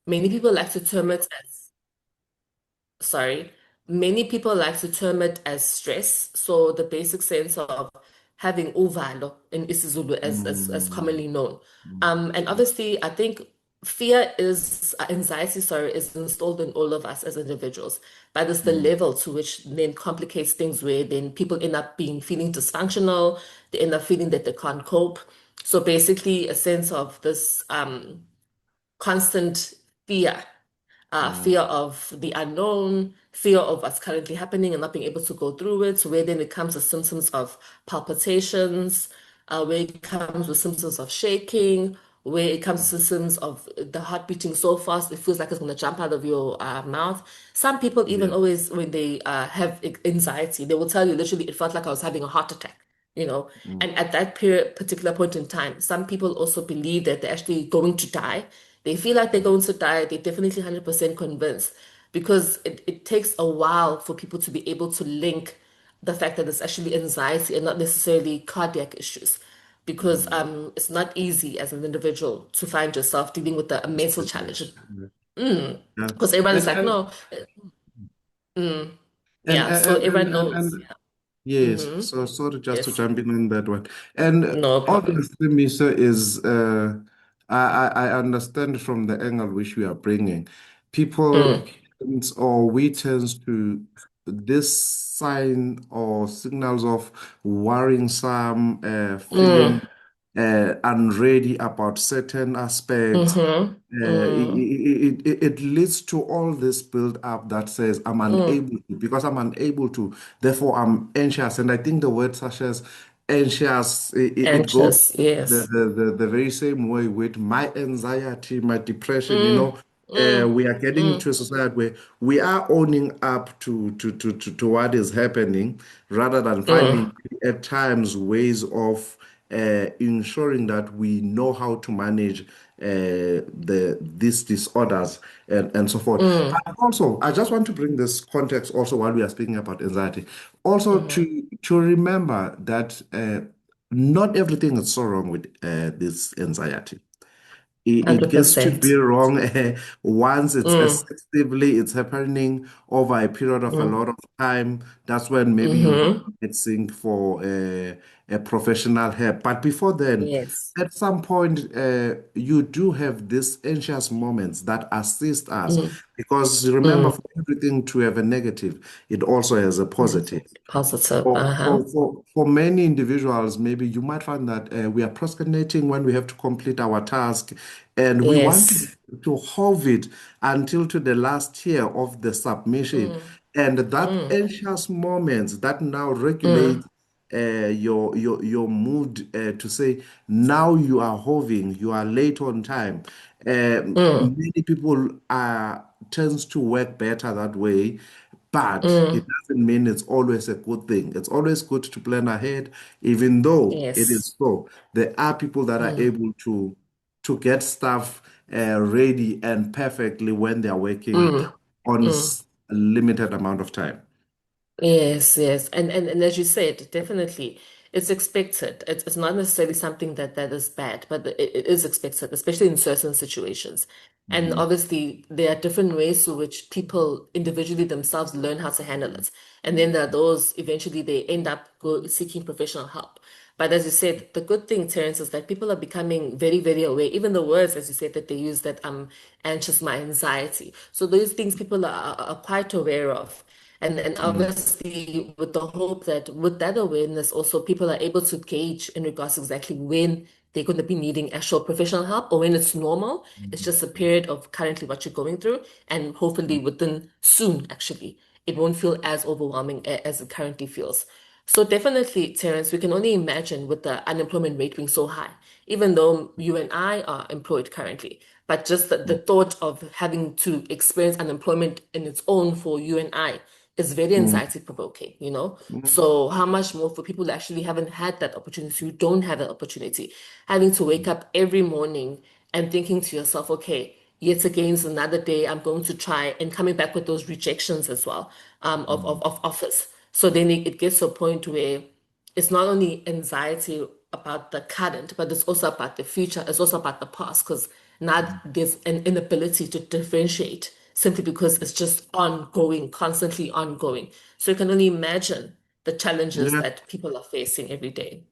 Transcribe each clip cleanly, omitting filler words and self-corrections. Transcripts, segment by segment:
Many people like to term it as sorry, many people like to term it as stress. So the basic sense of having uvalo in isiZulu as Mm, commonly known. mm, And obviously I think fear is anxiety, sorry, is installed in all of us as individuals. But it's the mm, level to which then complicates things where then people end up being feeling dysfunctional, they end up feeling that they can't cope. So basically a sense of this constant fear, mm, fear of the unknown, fear of what's currently happening and not being able to go through it, where then it comes with symptoms of palpitations, where it comes with symptoms of shaking, where it comes to symptoms of the heart beating so fast it feels like it's going to jump out of your mouth. Some people even yeah. always, when they have anxiety, they will tell you literally, it felt like I was having a heart attack. You know, Mm, and at that period, particular point in time, some people also believe that they're actually going to die. They feel like they're mm, going to die. They're definitely 100% convinced because it takes a while for people to be able to link the fact that it's actually anxiety and not necessarily cardiac issues. Because mm. it's not easy as an individual to find yourself dealing with a mental challenge. Yes. Mm. Yeah. Because everyone is And like, and no, mm. and Yeah, so everyone and knows. yes, Hmm. so sorry just to Yes, jump in on that one. And no problem. obviously, Misa is I understand from the angle which we are bringing, people Mm. or we tends to this sign or signals of worrying some Mm. feeling unready about certain aspects. Mm-hmm. Mm. It leads to all this build up that says I'm Mm. unable to, because I'm unable to, therefore I'm anxious. And I think the word such as anxious, it goes Anxious, yes. the very same way with my anxiety, my depression, Mm. Mm. we are getting into Mm. a society where we are owning up to what is happening rather than finding Mm. at times ways of ensuring that we know how to manage these disorders and so forth. Mm. And also, I just want to bring this context also while we are speaking about anxiety, also Mm-hmm. to remember that not everything is so wrong with this anxiety. It gets to be 100%. wrong once it's Mm. excessively, it's happening over a period of a Mm. lot of time. That's when maybe you Mm-hmm. get synced for a professional help. But before then, Yes. at some point, you do have these anxious moments that assist us. Mm. Because remember, Mm. for everything to have a negative, it also has a positive. Positive. For, Uh-huh. for many individuals, maybe you might find that we are procrastinating when we have to complete our task and we want Yes. to hold it until to the last year of the submission. Mm. And that Mm. anxious moment that now regulates Mm. your mood to say now you are hoving, you are late on time. Mm. Many people tends to work better that way, but it Mm. doesn't mean it's always a good thing. It's always good to plan ahead, even though it Yes. is so. There are people that are Mm. able to get stuff ready and perfectly when they are working Mm. on Mm. a limited amount of time. Yes, yes. And as you said, definitely it's expected. It's not necessarily something that is bad, but it is expected, especially in certain situations. And Mhm. obviously there are different ways to which people individually themselves learn how to handle it. And then there are those eventually they end up seeking professional help. But as you said, the good thing, Terence, is that people are becoming very, very aware. Even the words, as you said, that they use that anxious, my anxiety. So those things people are quite aware of. And Mm, obviously, with the hope that with that awareness, also people are able to gauge in regards to exactly when they're going to be needing actual professional help or when it's normal. It's mm, just a period of currently what you're going through, and hopefully within soon, actually, it won't feel as overwhelming as it currently feels. So definitely, Terence, we can only imagine with the unemployment rate being so high, even though you and I are employed currently. But just the mm, thought of having to experience unemployment in its own for you and I is very mm, anxiety provoking, you know? mm, So how much more for people who actually haven't had that opportunity, who don't have that opportunity, having to wake up every morning and thinking to yourself, okay, yet again is another day I'm going to try and coming back with those rejections as well mm, of offers. So then it gets to a point where it's not only anxiety about the current, but it's also about the future. It's also about the past because Now there's an inability to differentiate simply because it's just ongoing, constantly ongoing. So you can only imagine the challenges Yeah. that people are facing every day.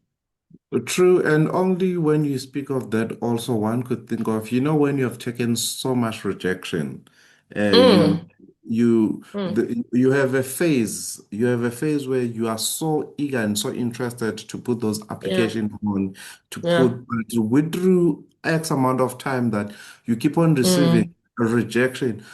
True, and only when you speak of that, also one could think of, when you have taken so much rejection, you Mm, mm, you have a phase where you are so eager and so interested to put those yeah, applications on, yeah, to withdraw X amount of time that you keep on receiving mm, a rejection.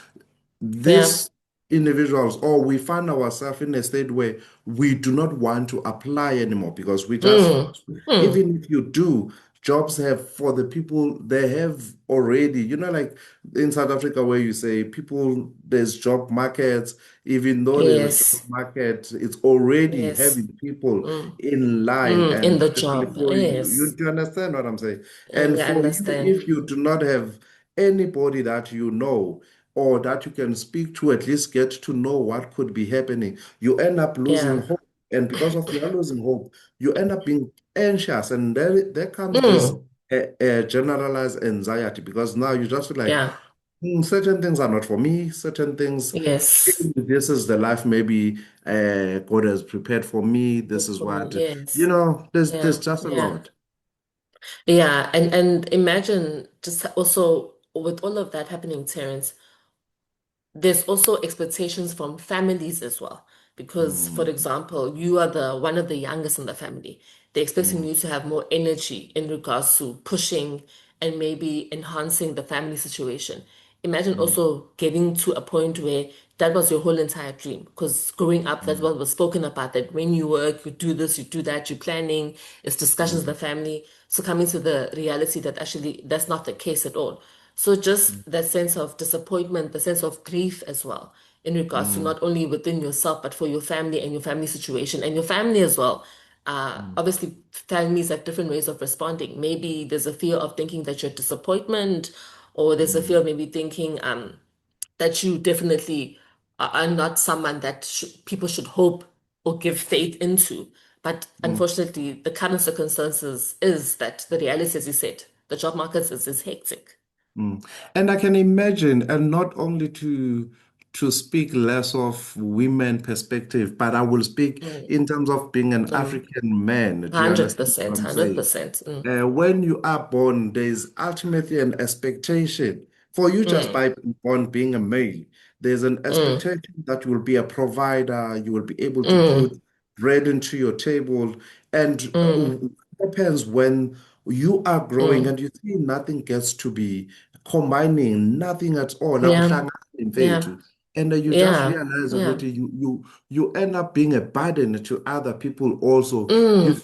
yeah, These individuals, or we find ourselves in a state where we do not want to apply anymore because we just, mm, mm, even if you do, jobs have for the people they have already, like in South Africa where you say people, there's job markets, even though there's a job yes, market, it's already yes, having people mm, in line, in and the especially job, for you, yes, do you understand what I'm saying? And I for you, understand. if you do not have anybody that you know or that you can speak to, at least get to know what could be happening, you end up losing Yeah, hope. And because of you are losing hope, you end up being anxious. And there comes this mm, generalized anxiety because now you just feel like, yeah, certain things are not for me, certain things, yes, this is the life maybe God has prepared for me. This good is for me, what, yes, there's yeah, just a yeah. lot. Yeah, and imagine just also with all of that happening, Terence, there's also expectations from families as well. Because, for Mm, example, you are the one of the youngest in the family. They're expecting mm, you to have more energy in regards to pushing and maybe enhancing the family situation. Imagine mm, also getting to a point where that was your whole entire dream. Because growing up, that's mm, what was spoken about, that when you work, you do this, you do that, you're planning, it's discussions with mm, the family. So coming to the reality that actually that's not the case at all. So mm, just that sense of disappointment, the sense of grief as well, in regards to mm, not only within yourself, but for your family and your family situation and your family as well. mm, Obviously, families have different ways of responding. Maybe there's a fear of thinking that you're disappointment, or there's a mm, fear of maybe thinking that you definitely are not someone that people should hope or give faith into. But mm. unfortunately, the current circumstances is that the reality, as you said, the job market is hectic. Mm. And I can imagine, and not only to speak less of women perspective, but I will speak Mm, in terms of being an mm. African man. Do you understand what 100%, I'm saying? 100%. Mm, When you are born, there's ultimately an expectation for you just mm, by born being a male. There's an mm, expectation that you will be a provider, you will be able to put mm, bread into your table. And mm, what happens when you are growing mm. and you see nothing gets to be combining, nothing at all, Yeah, akuhlangani yeah, mfethu. And you just yeah, realize that yeah. you end up being a burden to other people also. Mm,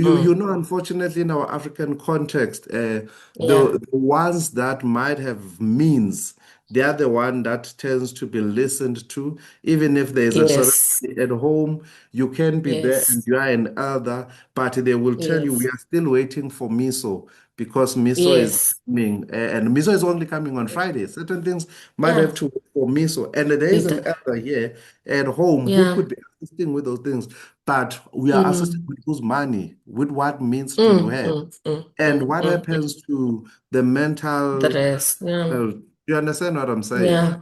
mm, Unfortunately, in our African context, yeah, the ones that might have means, they are the one that tends to be listened to, even if there's a yes, serenity at home, you can be there and yes, you are an elder, but they will tell you we yes, are still waiting for miso because miso is yes. coming, and miso is only coming on Friday. Certain things might have Yeah, to wait for miso, and there is it, an elder here at home who yeah. could be assisting with those things, but we are assisting Mm, with whose money? With what means do you mm, have? mm, mm, And mm, what mm, mm. happens to the The mental? rest, yeah. You understand what I'm saying? Yeah,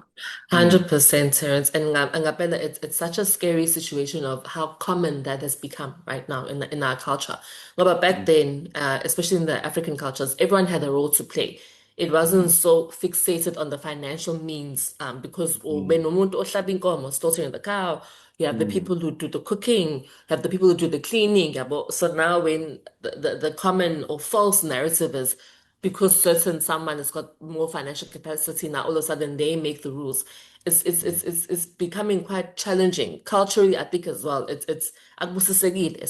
Mm, 100%, Terence. And Ngabella, it's such a scary situation of how common that has become right now in our culture. Well, but back mm, then, especially in the African cultures, everyone had a role to play. It wasn't mm, so fixated on the financial means, because when mm, umuntu ohlaba inkomo, slaughtering the cow, you have the mm, people who do the cooking, you have the people who do the cleaning. Yabo. So now when the common or false narrative is because certain someone has got more financial capacity now, all of a sudden they make the rules. It's becoming quite challenging culturally. I think as well. It's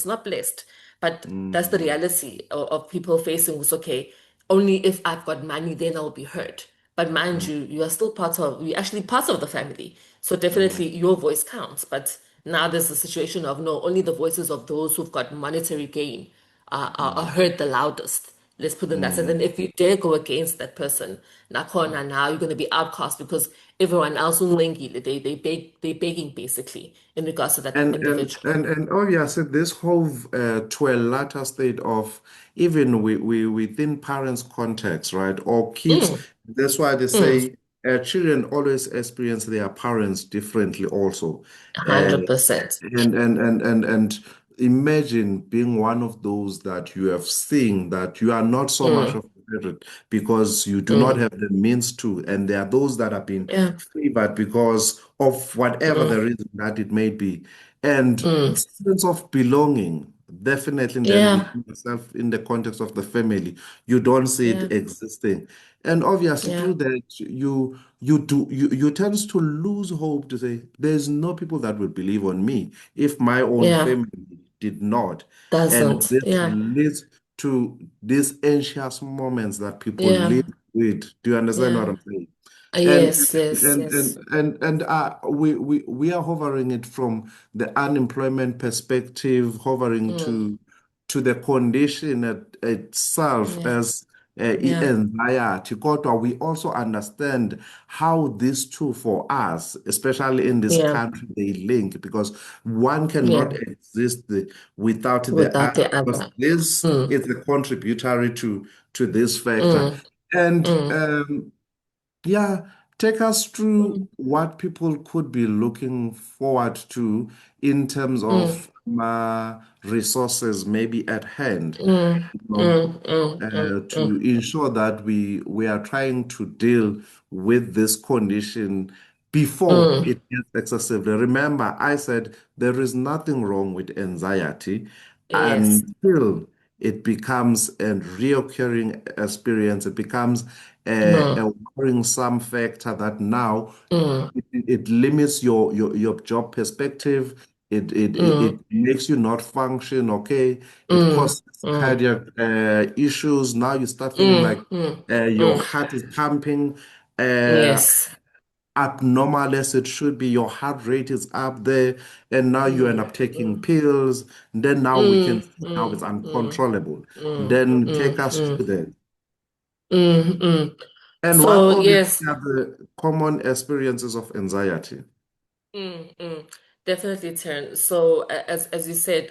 not blessed, but mm, that's the mm, reality of people facing this. Okay, only if I've got money, then I'll be heard. But mind mm, you, you're actually part of the family. So mm, definitely your voice counts. But now there's a situation of no, only the voices of those who've got monetary gain are mm, heard the loudest. Let's put it in that sense. mm. And if you dare go against that person, nakona now you're going to be outcast because everyone else they begging basically in regards to that individual. And oh yeah, so this whole to a latter state of even within parents' context, right? Or kids, Mm, That's why they Mm, say children always experience their parents differently also. Uh, 100%. and imagine being one of those that you have seen that you are not so much Mm, of a favorite because you do not mm, have the means to, and there are those that have been yeah. favored because of whatever the Mm, reason that it may be. And mm, sense of belonging, definitely then yeah. within yourself in the context of the family, you don't see Yeah. it existing. And obviously Yeah. through that you tend to lose hope to say there's no people that will believe on me if my own Yeah. family did not. And Doesn't. this Yeah. leads to these anxious moments that people live Yeah. with. Do you understand what Yeah. I'm saying? And Yes. Yes. and Yes. and we are hovering it from the unemployment perspective, hovering Mm, to the condition itself yeah. as Yeah. anxiety. Kodwa we also understand how these two for us, especially in this Yeah. country, they link because one cannot Yeah. exist without the Without other the because other. this Mm, is a contributory to this factor. mm, And mm, yeah, take us through mm, what people could be looking forward to in terms mm, of resources maybe at hand, mm, you know, mm, mm, mm, to ensure that we are trying to deal with this condition before mm, it gets excessive. Remember, I said there is nothing wrong with anxiety yes. until it becomes a reoccurring experience. It becomes Mm, a worrisome factor that now mm, it limits your job perspective. It mm, makes you not function, okay? It mm, causes mm, cardiac issues. Now you start feeling like mm, mm, your mm. heart is pumping uh, Yes. abnormal as it should be. Your heart rate is up there, and now you end Mm, up taking mm, pills. Then now we can mm, see now it's mm, mm, uncontrollable. mm, Then take mm, us through mm, that. mm, mm. And what So obviously yes. are the common experiences of anxiety? Definitely, Taryn. So as you said,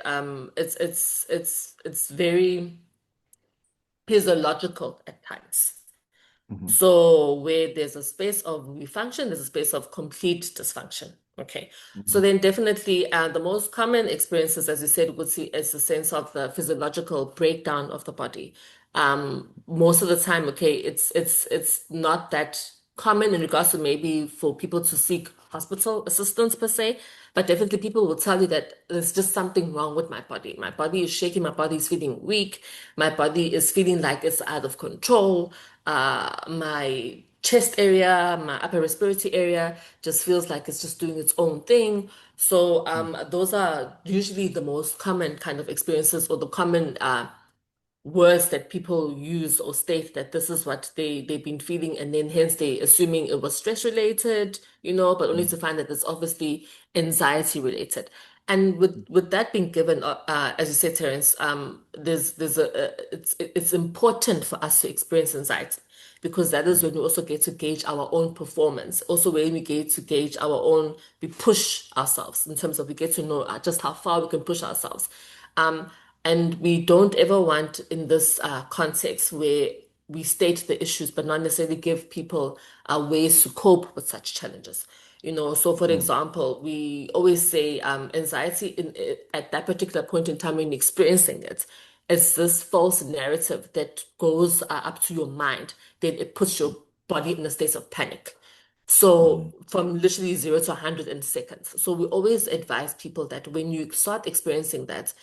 it's very physiological at times. Mhm, So where there's a space of refunction, there's a space of complete dysfunction. Okay. So mhm, then definitely the most common experiences, as you said, would see is the sense of the physiological breakdown of the body. Most of the time, okay, it's not that common in regards to maybe for people to seek hospital assistance per se, but definitely people will tell you that there's just something wrong with my body. My body is shaking, my body is feeling weak, my body is feeling like it's out of control. My chest area, my upper respiratory area just feels like it's just doing its own thing. So those are usually the most common kind of experiences or the common words that people use or state that this is what they've been feeling, and then hence they assuming it was stress related, but only to find that it's obviously anxiety related. And with that being given, as you said, Terence, there's it's important for us to experience anxiety because that is when we also get to gauge our own performance. Also, when we get to gauge our own, we push ourselves in terms of we get to know just how far we can push ourselves. Um, and we don't ever want in this context where we state the issues, but not necessarily give people ways to cope with such challenges. So for mhm, example, we always say anxiety at that particular point in time when you're experiencing it, it's this false narrative that goes up to your mind, then it puts your body in a state of panic. So mhm, from literally 0 to 100 in seconds. So we always advise people that when you start experiencing that,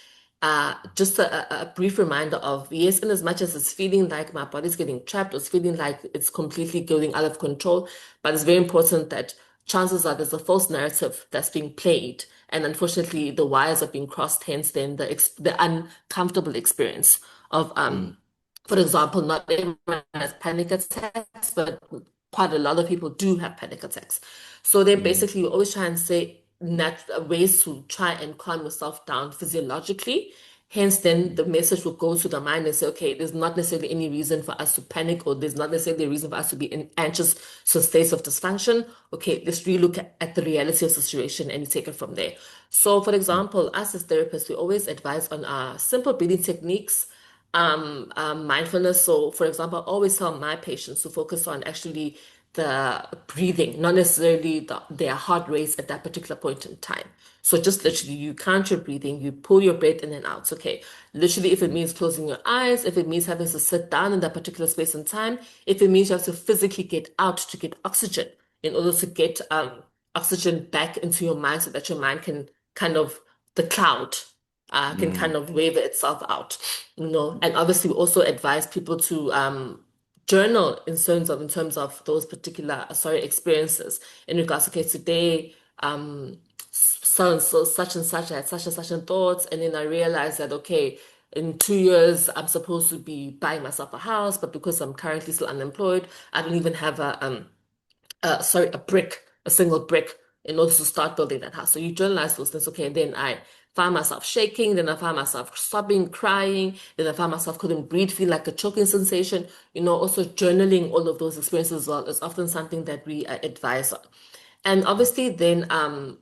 just a brief reminder of yes, in as much as it's feeling like my body's getting trapped, or it's feeling like it's completely going out of control, but it's very important that chances are there's a false narrative that's being played, and unfortunately the wires are being crossed. Hence, then the uncomfortable experience of mhm, for example, not everyone has panic attacks, but quite a lot of people do have panic attacks. So then mhm, basically you always try and say ways to try and calm yourself down physiologically. Hence, then mhm, the message will go to the mind and say, okay, there's not necessarily any reason for us to panic, or there's not necessarily a reason for us to be in anxious so states of dysfunction. Okay, let's relook at the reality of the situation and take it from there. So, for example, us as therapists, we always advise on our simple breathing techniques, mindfulness. So, for example, I always tell my patients to focus on actually the breathing, not necessarily their heart rates at that particular point in time. So, just literally, you count your breathing, you pull your breath in and out. Okay. Literally, if it means closing your eyes, if it means having to sit down in that particular space and time, if it means you have to physically get out to get oxygen in order to get oxygen back into your mind so that your mind can kind of, the cloud can Mm, kind of wave itself out, and obviously we also advise people to journal in terms of those particular sorry experiences in regards to, okay, today so and so such and such I had such and such and thoughts, and then I realized that, okay, in 2 years I'm supposed to be buying myself a house, but because I'm currently still unemployed, I don't even have a single brick in order to start building that house. So you journalize those things. Okay, and then I found myself shaking, then I found myself sobbing, crying, then I found myself couldn't breathe, feel like a choking sensation. Also journaling all of those experiences as well is often something that we advise on. And obviously, then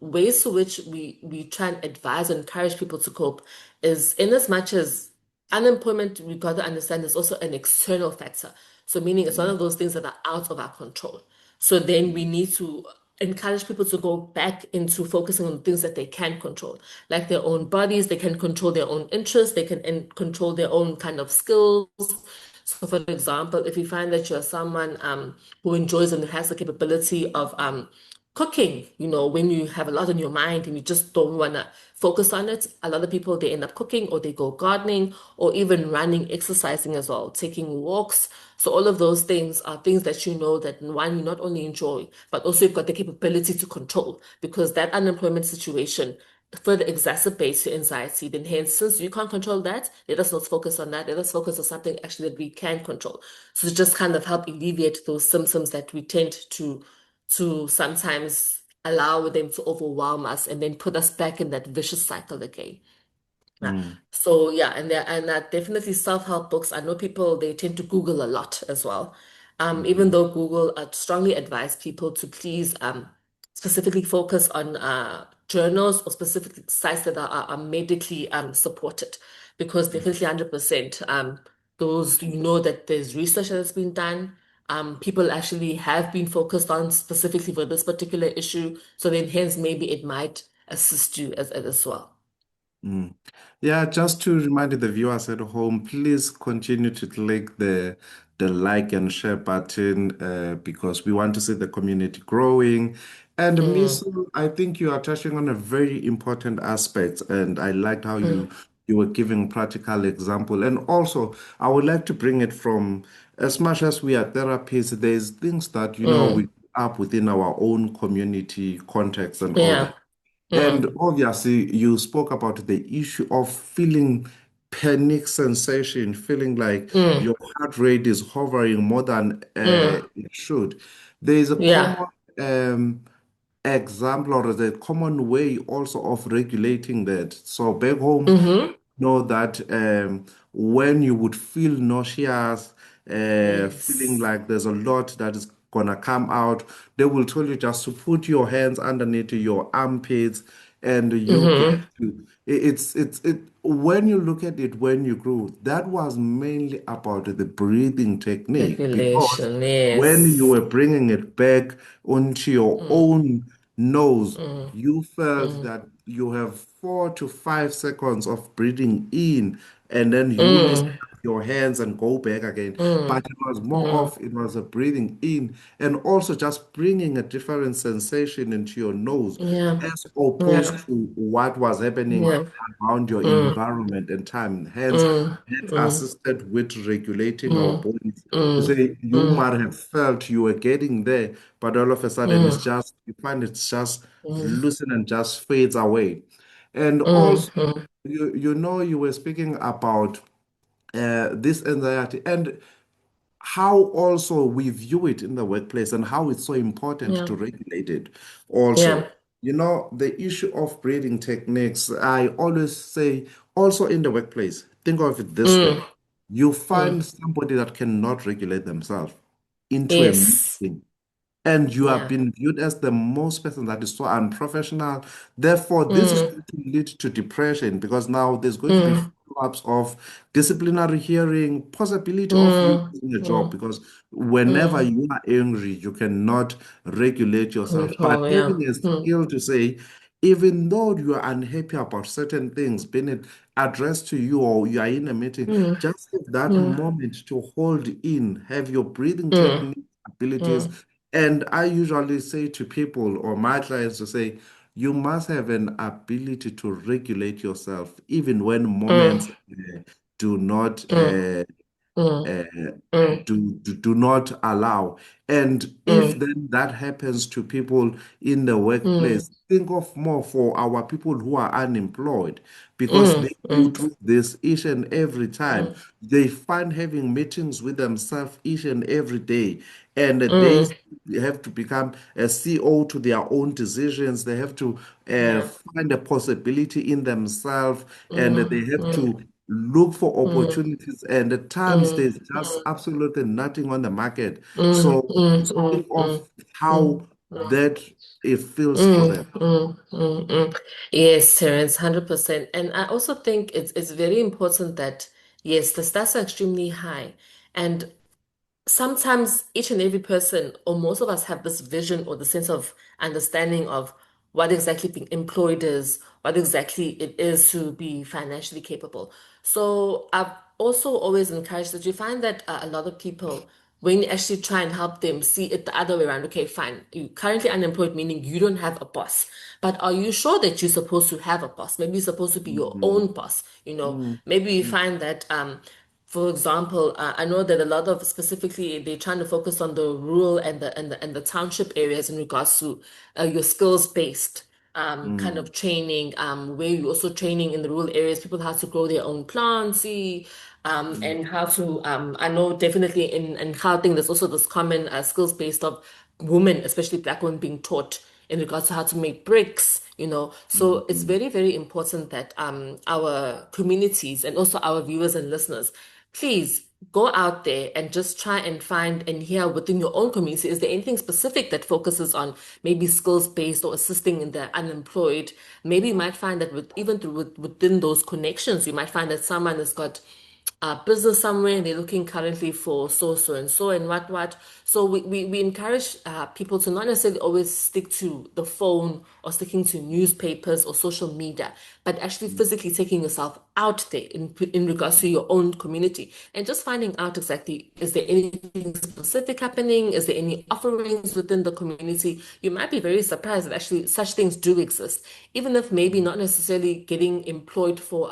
ways to which we try and advise and encourage people to cope is, in as much as unemployment, we got to understand, is also an external factor. So meaning it's one of those things that are out of our control. So then we need to encourage people to go back into focusing on things that they can control, like their own bodies. They can control their own interests. They can control their own kind of skills. So, for example, if you find that you're someone who enjoys and has the capability of cooking, when you have a lot on your mind and you just don't want to focus on it, a lot of people, they end up cooking, or they go gardening, or even running, exercising as well, taking walks. So all of those things are things that, that one, you not only enjoy, but also you've got the capability to control, because that unemployment situation further exacerbates your anxiety. Then hence, since you can't control that, let us not focus on that. Let us focus on something actually that we can control. So to just kind of help alleviate those symptoms that we tend to sometimes allow them to overwhelm us and then put us back in that vicious cycle again. mm, So yeah, and definitely self-help books. I know people, they tend to Google a lot as well. Even mhm, though Google, strongly advise people to please specifically focus on journals or specific sites that are medically supported, because definitely 100% those, that there's research that's been done. People actually have been focused on specifically for this particular issue. So then hence maybe it might assist you as well. mm. Yeah, just to remind the viewers at home, please continue to click the like and share button because we want to see the community growing. And Miss, Mm, I think you are touching on a very important aspect, and I liked how mm. you were giving practical example. And also, I would like to bring it from, as much as we are therapists, there's things that we Mm, up within our own community context and all yeah. that. And Mm, obviously, you spoke about the issue of feeling panic sensation, feeling like mm, your heart rate is hovering more than mm, it should. There is a yeah. common example or the common way also of regulating that. So back home, Mm-hmm. know that when you would feel nauseous, feeling Yes. like there's a lot that is gonna come out, they will tell you just to put your hands underneath your armpits and you get Mm-hmm. to it when you look at it when you grew, that was mainly about the breathing technique because Regulation. when you Yes. were bringing it back onto your Mm, own nose, mm, you felt mm, that you have 4 to 5 seconds of breathing in, and then you lift mm, up your hands and go back again. But mm, it was more mm. of it was a breathing in and also just bringing a different sensation into your nose Yeah. as opposed Yeah. to what was happening Yeah. around your Mm, environment and time. Hence, mm, it mm, assisted with regulating our mm, bodies. You mm, say you mm, might have felt you were getting there, but all of a sudden mm, it's just you find it's just mm, loosen and just fades away. And mm, also, mm. you were speaking about this anxiety and how also we view it in the workplace and how it's so important Yeah. to regulate it. Also, Yeah. the issue of breathing techniques, I always say, also in the workplace, think of it this way. Mm, You mm. find somebody that cannot regulate themselves into a Yes. meeting and you have Yeah. been viewed as the most person that is so unprofessional. Therefore, this is Mm, going to lead to depression because now there's going to be mm, follow-ups of disciplinary hearing, possibility of you mm, losing a job, mm, because whenever mm. you are angry, you cannot regulate yourself. But Control, yeah. having a Mm, skill to say, even though you are unhappy about certain things being it addressed to you or you are in a meeting, mm, just have that mm, moment to hold in, have your breathing mm, technique abilities. mm, And I usually say to people or my clients to say, you must have an ability to regulate yourself, even when moments mm, do not mm, mm, uh, mm, do not allow. And if mm, then that happens to people in the mm, workplace, think of more for our people who are unemployed because mm, they go mm, through this each and every time. mm, They find having meetings with themselves each and every day, and they mm. have to become a CEO to their own decisions. They have to Yeah. find a possibility in themselves, and they Mm, have mm, to look for mm, opportunities. And at times, mm, there's just mm, absolutely nothing on the market. mm, So mm, just mm, think of mm, how mm. that it feels for Mm, them. mm, mm, mm. Yes, Terence, 100%. And I also think it's very important that, yes, the stats are extremely high. And sometimes each and every person, or most of us, have this vision or the sense of understanding of what exactly being employed is, what exactly it is to be financially capable. So I've also always encouraged that you find that a lot of people, when you actually try and help them see it the other way around, okay, fine, you're currently unemployed, meaning you don't have a boss. But are you sure that you're supposed to have a boss? Maybe you're supposed to be your Mhm, own boss, you know? mhm, Maybe you mhm, find that for example, I know that a lot of specifically they're trying to focus on the rural and the township areas in regards to your skills based kind mhm, of training, where you're also training in the rural areas people how to grow their own plants, see, mhm, and how to I know definitely in Gauteng there's also this common skills based of women, especially black women, being taught in regards to how to make bricks, you know. So it's mhm, very, very important that our communities and also our viewers and listeners, please go out there and just try and find and hear within your own community, is there anything specific that focuses on maybe skills based or assisting in the unemployed? Maybe you might find that even within those connections, you might find that someone has got a business somewhere and they're looking currently for so and so and what. So we encourage people to not necessarily always stick to the phone or sticking to newspapers or social media, but actually physically taking yourself out there in regards to your own community and just finding out exactly, is there anything specific happening? Is there any offerings within the community? You might be very surprised that actually such things do exist, even if maybe not necessarily getting employed for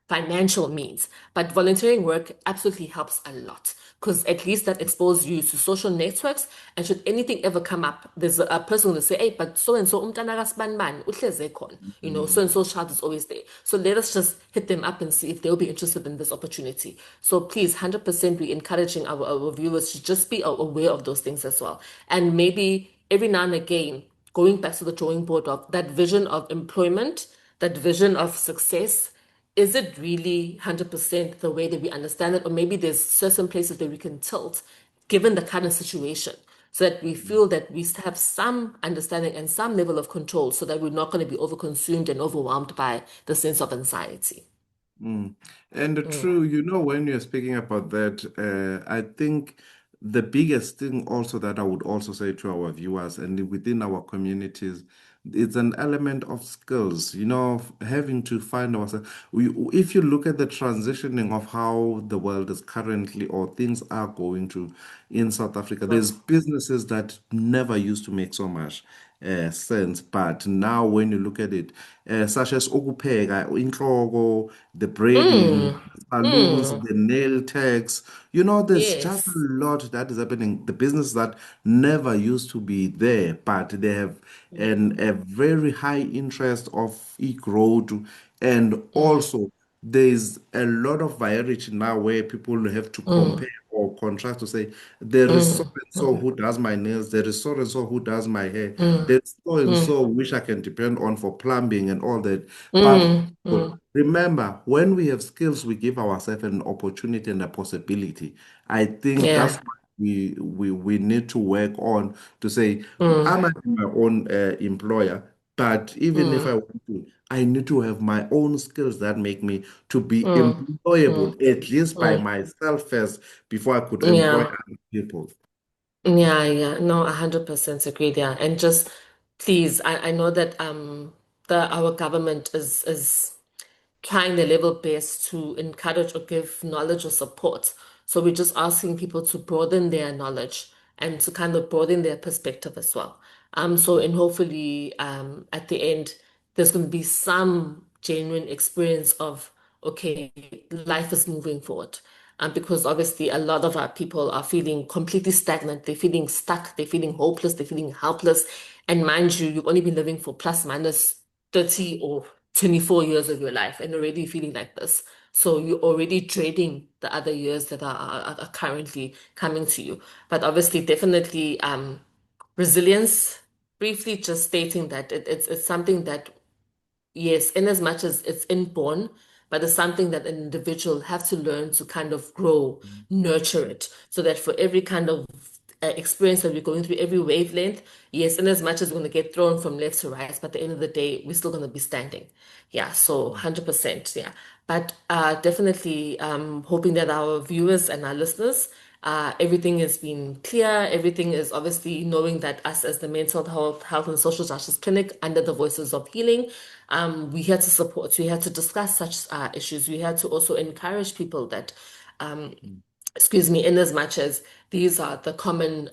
financial means. But volunteering work absolutely helps a lot because at least that exposes you to social networks. And should anything ever come up, there's a person who will say, hey, but so and so, uhleze khona. You know, so and mhm, so child is always there. So let us just hit them up and see if they'll be interested in this opportunity. So please, 100% we encouraging our viewers to just be aware of those things as well. And maybe every now and again, going back to the drawing board of that vision of employment, that vision of success, is it really 100% the way that we understand it? Or maybe there's certain places that we can tilt given the current situation so that we feel that we have some understanding and some level of control so that we're not going to be overconsumed and overwhelmed by the sense of anxiety. mm. And Mm, true, when you're speaking about that, I think the biggest thing also that I would also say to our viewers and within our communities, it's an element of skills, having to find ourselves. If you look at the transitioning of how the world is currently or things are going to in South Africa, there's businesses that never used to make so much sense. But now when you look at it, such as ukupheka, inhloko, the braiding, mm, salons, mm, the nail techs, there's just a yes. lot that is happening. The business that never used to be there, but they have a very high interest of e-growth. And Mm, also, there's a lot of variety now where people have to mm, compare or contrast to say, there is so mm, and so mm, who does my nails, there is so and so who does my hair, mm, there's so and mm, so which I can depend on for plumbing and all that. But mm, mm. remember, when we have skills, we give ourselves an opportunity and a possibility. I think that's Yeah. what we need to work on to say, Mm, am I my own employer? But even if I Mm, want to, I need to have my own skills that make me to be mm, employable, mm, at least by mm. myself first, before I could employ Yeah. other people. Yeah, yeah. No, 100% agreed. Yeah. And just please, I know that our government is trying their level best to encourage or give knowledge or support. So we're just asking people to broaden their knowledge and to kind of broaden their perspective as well. So and hopefully at the end there's going to be some genuine experience of okay, life is moving forward. Because obviously a lot of our people are feeling completely stagnant, they're feeling stuck, they're feeling hopeless, they're feeling helpless. And mind you, you've only been living for plus minus 30 or 24 years of your life and already feeling like this. So you're already dreading the other years that are currently coming to you. But obviously, definitely resilience, briefly just stating that it's something that yes, in as much as it's inborn, but it's something that an individual have to learn to kind of grow, nurture it, so that for every kind of experience that we're going through, every wavelength, yes, in as much as we're going to get thrown from left to right, but at the end of the day, we're still going to be standing. Yeah, so 100%, yeah. But definitely hoping that our viewers and our listeners, everything has been clear. Everything is obviously knowing that us as the Mental Health and Social Justice Clinic under the Voices of Healing, we had to support, we had to discuss such issues. We had to also encourage people that um, excuse me, in as much as these are the common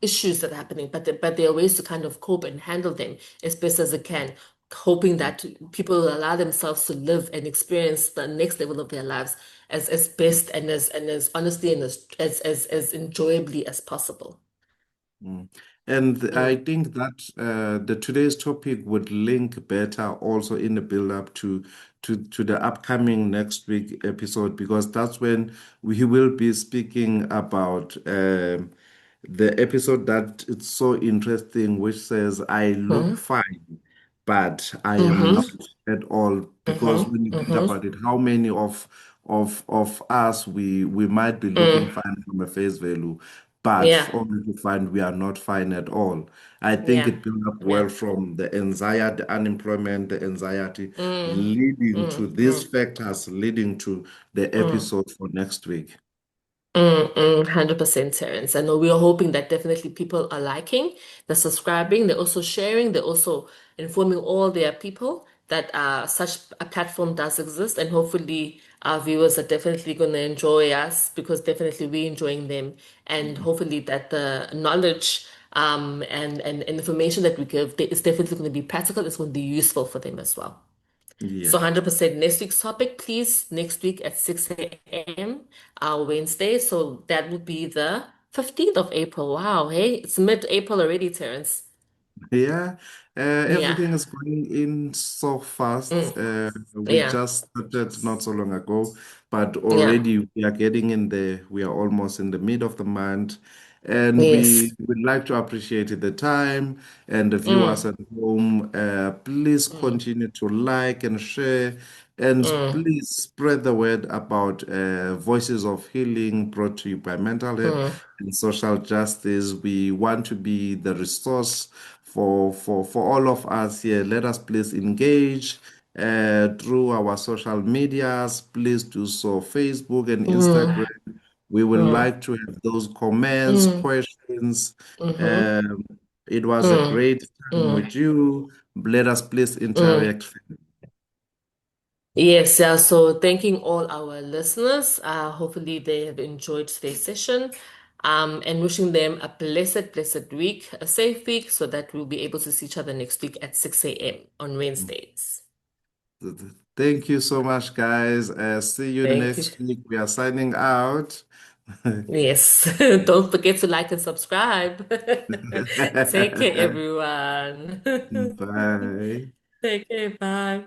issues that are happening, but there are ways to kind of cope and handle them as best as it can, hoping that people will allow themselves to live and experience the next level of their lives as best and as honestly and as enjoyably as possible. Mm. And I Mm, think that the today's topic would link better also in the build up to the upcoming next week episode because that's when we will be speaking about the episode that it's so interesting, which says I look mm, fine, but I am not mm-hmm, at all. Because mm-hmm, when you think mm-hmm, about it, how many of us we might be looking mm, fine from a face value, but yeah, only to find we are not fine at all. I think yeah, it built up yeah. well from the anxiety, the unemployment, the anxiety, Mm, leading to mm, these mm, factors, leading to the mm. episode for next week. 100% Terence. I know we are hoping that definitely people are liking, they're subscribing, they're also sharing, they're also informing all their people that such a platform does exist, and hopefully our viewers are definitely going to enjoy us because definitely we're enjoying them, and hopefully that the knowledge and information that we give is definitely going to be practical, it's going to be useful for them as well. So Yeah. 100% next week's topic, please, next week at 6 a.m. Wednesday. So that would be the 15th of April. Wow, hey, it's mid-April already, Terence. Yeah, Yeah. everything is going in so fast. Mm. We Yeah. just started not so long ago, but Yeah. already we are getting in there. We are almost in the mid of the month, and we Yes. would like to appreciate the time and the viewers Mm. at home. Please Mm. continue to like and share, and Mm. please spread the word about Voices of Healing brought to you by Mental Health Mm. and Social Justice. We want to be the resource for all of us here. Let us please engage through our social medias. Please do so, Facebook and Instagram. Mm. We would Mm. like to have those comments, Mm. questions. Mm-hmm. Um, it was a Mm. great time Mm. with you. Let us please Mm. interact. Yes, yeah. So thanking all our listeners. Hopefully they have enjoyed today's session. And wishing them a blessed week, a safe week, so that we'll be able to see each other next week at 6 a.m. on Wednesdays. Thank you so much, guys. See you Thank you. next week. We are signing out. Yes. Don't forget to like and subscribe. Take care, everyone. Bye. Take care. Bye.